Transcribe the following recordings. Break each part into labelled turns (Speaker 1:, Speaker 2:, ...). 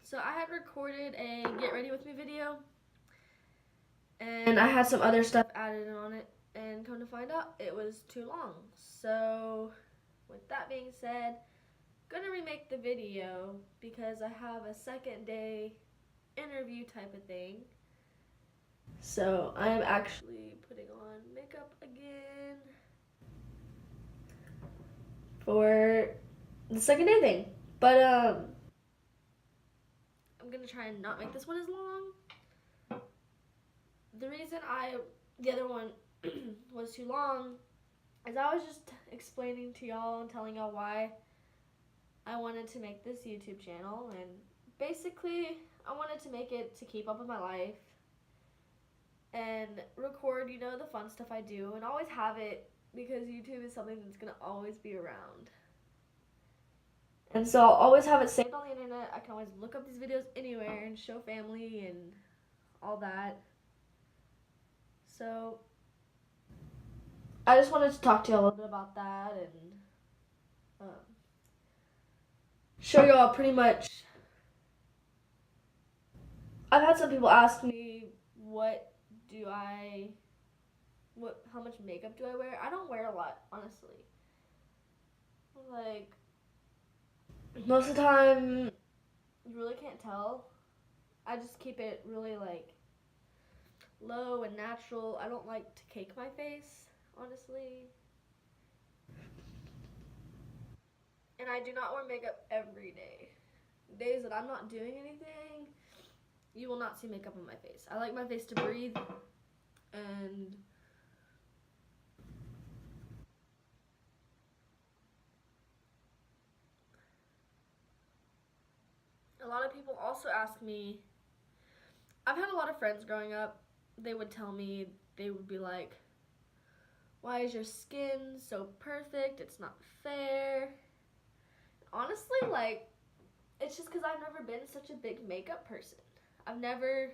Speaker 1: So I had recorded a get ready with me video, and I had some other stuff added on it, and come to find out it was too long. So with that being said, gonna remake the video because I have a second day interview type of thing. So I am actually putting on makeup again for the second day thing. But I'm gonna try and not make this one as long. The reason the other one was too long is I was just explaining to y'all and telling y'all why I wanted to make this YouTube channel, and basically I wanted to make it to keep up with my life and record, the fun stuff I do and always have it because YouTube is something that's gonna always be around. And so I'll always have it saved on the internet. I can always look up these videos anywhere and show family and all that. So I just wanted to talk to you a little bit about that and show y'all pretty much. I've had some people ask me how much makeup do I wear? I don't wear a lot, honestly. Like, most of the time, you really can't tell. I just keep it really, low and natural. I don't like to cake my face, honestly. And I do not wear makeup every day. Days that I'm not doing anything, you will not see makeup on my face. I like my face to breathe, and a lot of people also ask me, I've had a lot of friends growing up, they would tell me, they would be like, why is your skin so perfect? It's not fair. Honestly, it's just because I've never been such a big makeup person. I've never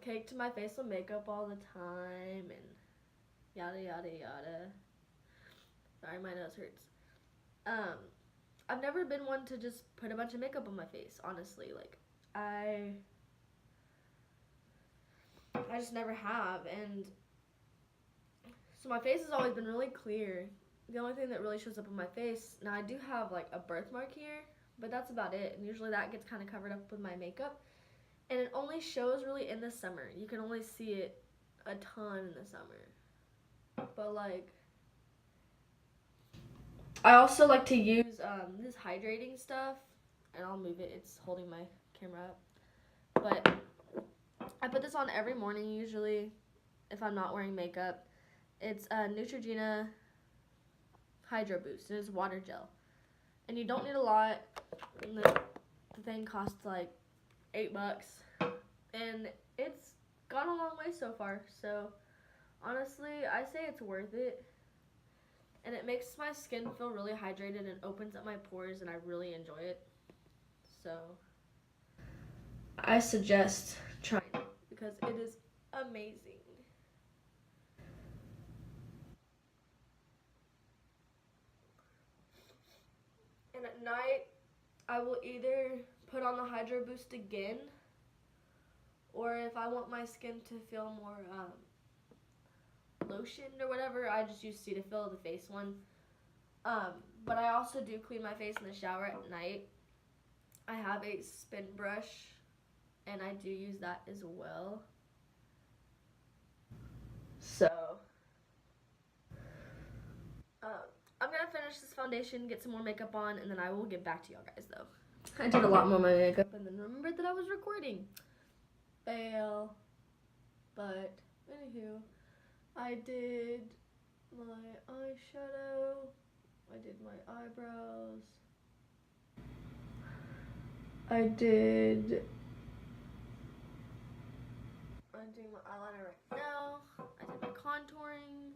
Speaker 1: caked my face with makeup all the time and yada yada yada. Sorry, my nose hurts. I've never been one to just put a bunch of makeup on my face, honestly. I just never have, and so my face has always been really clear. The only thing that really shows up on my face, now I do have a birthmark here, but that's about it, and usually that gets kind of covered up with my makeup, and it only shows really in the summer. You can only see it a ton in the summer, but I also like to use this hydrating stuff, and I'll move it, it's holding my camera up, but I put this on every morning usually if I'm not wearing makeup. It's Neutrogena Hydro Boost. It is water gel, and you don't need a lot. And the thing costs like $8, and it's gone a long way so far. So honestly, I say it's worth it, and it makes my skin feel really hydrated and opens up my pores, and I really enjoy it. So I suggest trying it because it is amazing. And at night, I will either put on the Hydro Boost again, or if I want my skin to feel more lotioned or whatever, I just use Cetaphil, the face one. But I also do clean my face in the shower at night. I have a spin brush, and I do use that as well. So, I'm gonna finish this foundation, get some more makeup on, and then I will get back to y'all guys though. I did a lot more of my makeup and then remembered that I was recording. Fail. But, anywho, I did my eyeshadow, I did my eyebrows, I'm doing my eyeliner right now, I did my contouring,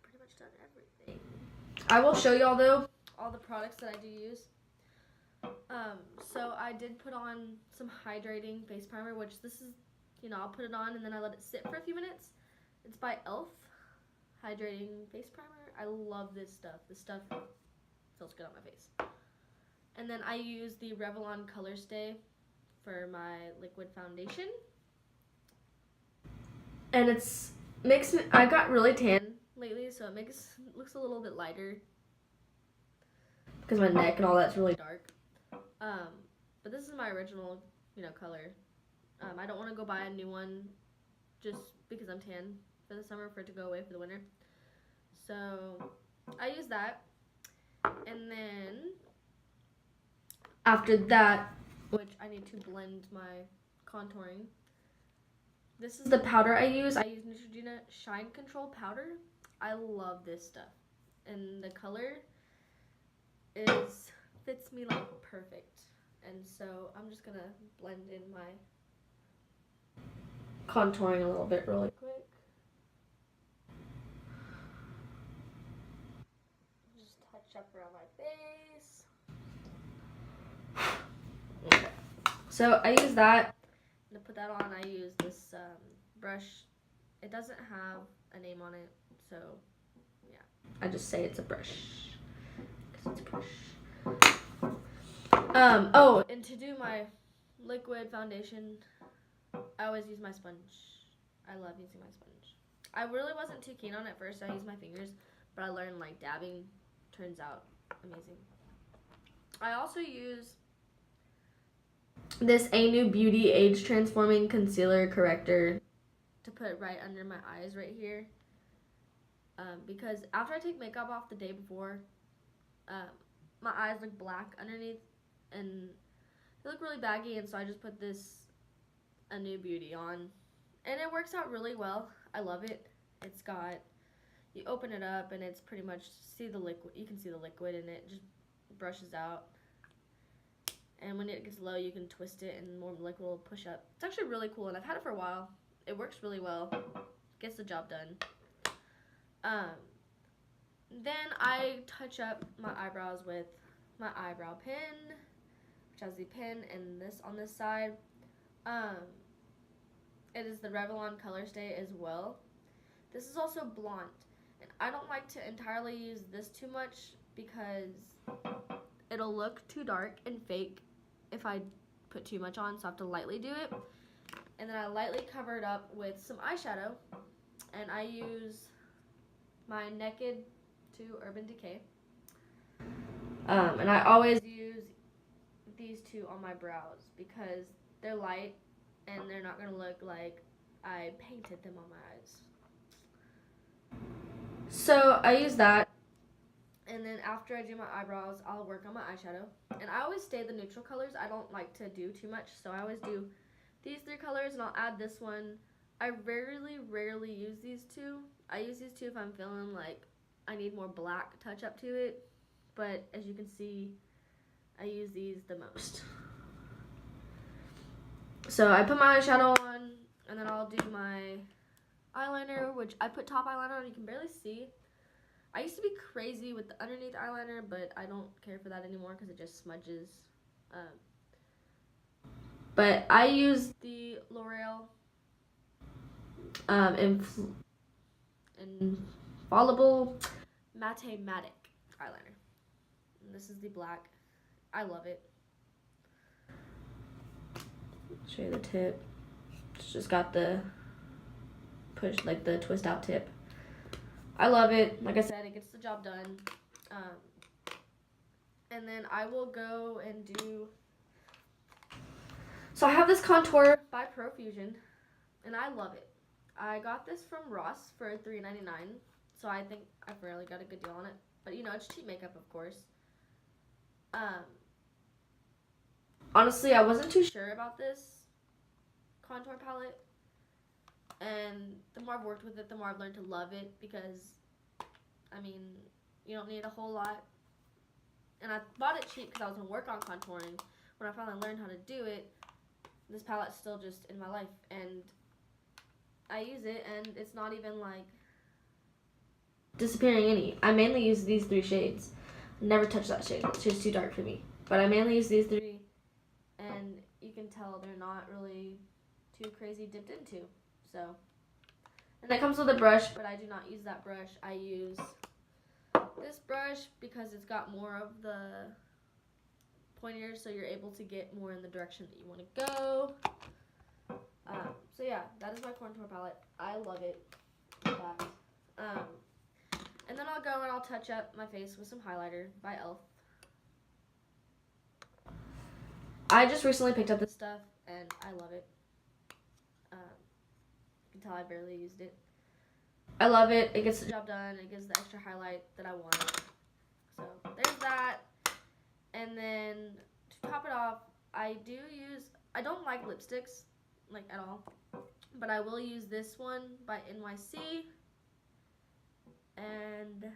Speaker 1: pretty much done everything. I will show y'all though, all the products that I do use. So I did put on some hydrating face primer, which this is, I'll put it on and then I let it sit for a few minutes. It's by e.l.f. Hydrating face primer. I love this stuff. This stuff feels good on my face. And then I use the Revlon Color Stay for my liquid foundation. And I got really tan lately, so it looks a little bit lighter because my neck and all that's really dark. But this is my original, color. I don't want to go buy a new one just because I'm tan for the summer for it to go away for the winter. So I use that. And then after that, which I need to blend my contouring, this is the powder I use. I use Neutrogena Shine Control Powder. I love this stuff. And the color fits me like perfect. And so I'm just gonna blend in my contouring a little bit really quick. Just touch up around my face. Okay. So I use that. To put that on, I use this brush. It doesn't have a name on it, so yeah. I just say it's a brush because it's a brush. Oh, and to do my liquid foundation, I always use my sponge. I love using my sponge. I really wasn't too keen on it at first. I used my fingers, but I learned like dabbing turns out amazing. I also use this A-New Beauty Age Transforming Concealer Corrector to put right under my eyes right here. Because after I take makeup off the day before, my eyes look black underneath and they look really baggy, and so I just put this A New Beauty on, and it works out really well. I love it. It's got, you open it up and it's pretty much, you can see the liquid, and it just brushes out. And when it gets low, you can twist it and more liquid will push up. It's actually really cool, and I've had it for a while. It works really well. Gets the job done. Then I touch up my eyebrows with my eyebrow pen, which has the pen and this on this side. It is the Revlon Color Stay as well. This is also blonde, and I don't like to entirely use this too much because it'll look too dark and fake if I put too much on, so I have to lightly do it. And then I lightly cover it up with some eyeshadow, and I use my Naked 2 Urban Decay. And I always use these two on my brows because they're light and they're not going to look like I painted them on my eyes. So I use that. And then after I do my eyebrows, I'll work on my eyeshadow. And I always stay the neutral colors. I don't like to do too much, so I always do these three colors, and I'll add this one. I rarely use these two. I use these two if I'm feeling like I need more black touch up to it. But as you can see, I use these the most. So I put my eyeshadow on, and then I'll do my eyeliner, which I put top eyeliner on. You can barely see. I used to be crazy with the underneath eyeliner, but I don't care for that anymore because it just smudges. But I use the L'Oreal Infallible Matte eyeliner. And this is the black. I love it. Show you the tip. It's just got the the twist out tip. I love it. Like I said, it gets the job done. And then I will go and do... So I have this contour by Profusion, and I love it. I got this from Ross for $3.99, so I think I really got a good deal on it. But, it's cheap makeup, of course. Honestly, I wasn't too sure about this contour palette. And the more I've worked with it, the more I've learned to love it because, you don't need a whole lot. And I bought it cheap because I was going to work on contouring. When I finally learned how to do it, this palette's still just in my life. And I use it, and it's not even, disappearing any. I mainly use these three shades. Never touch that shade. It's just too dark for me. But I mainly use these three, and you can tell they're not really too crazy dipped into. So, and it comes with a brush, but I do not use that brush. I use this brush because it's got more of the pointers, so you're able to get more in the direction that you want to go. So yeah, that is my contour palette. I love it. And then I'll go and I'll touch up my face with some highlighter by e.l.f. I just recently picked up this stuff and I love it. You can tell I barely used it. I love it. It gets the job done. It gives the extra highlight that I want. So there's that. And then to top it off, I don't like lipsticks, like at all. But I will use this one by NYC. And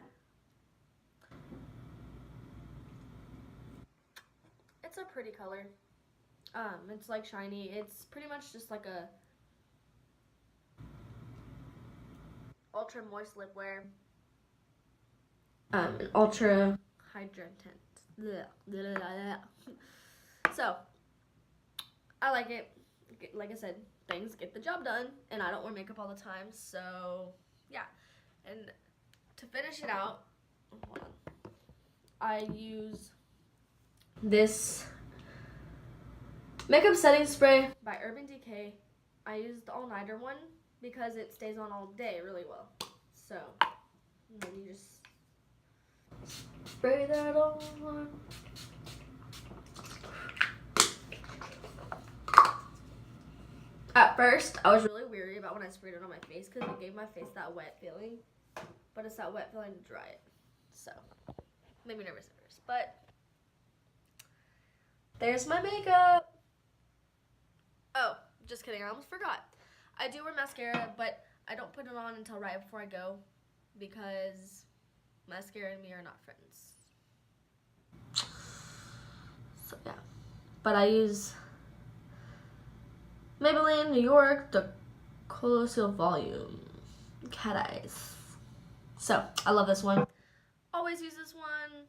Speaker 1: it's a pretty color. It's like shiny. It's pretty much just like a ultra moist lip wear. An ultra hydratant. So I like it. Like I said, things get the job done, and I don't wear makeup all the time, so yeah. And to finish it out, hold on, I use this makeup setting spray by Urban Decay. I use the All Nighter one because it stays on all day really well. So then you just spray that on. At first, I was really weary about when I sprayed it on my face because it gave my face that wet feeling. But it's that wet feeling to dry it. So, made me nervous at first. But, there's my makeup. Oh, just kidding. I almost forgot. I do wear mascara, but I don't put it on until right before I go because mascara and me are not friends. So, yeah. But I use Maybelline New York, the Colossal Volume Cat Eyes. So, I love this one. Always use this one.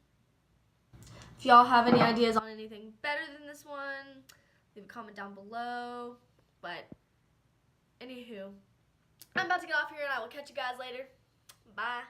Speaker 1: If y'all have any ideas on anything better than this one, leave a comment down below. But, anywho, I'm about to get off here and I will catch you guys later. Bye.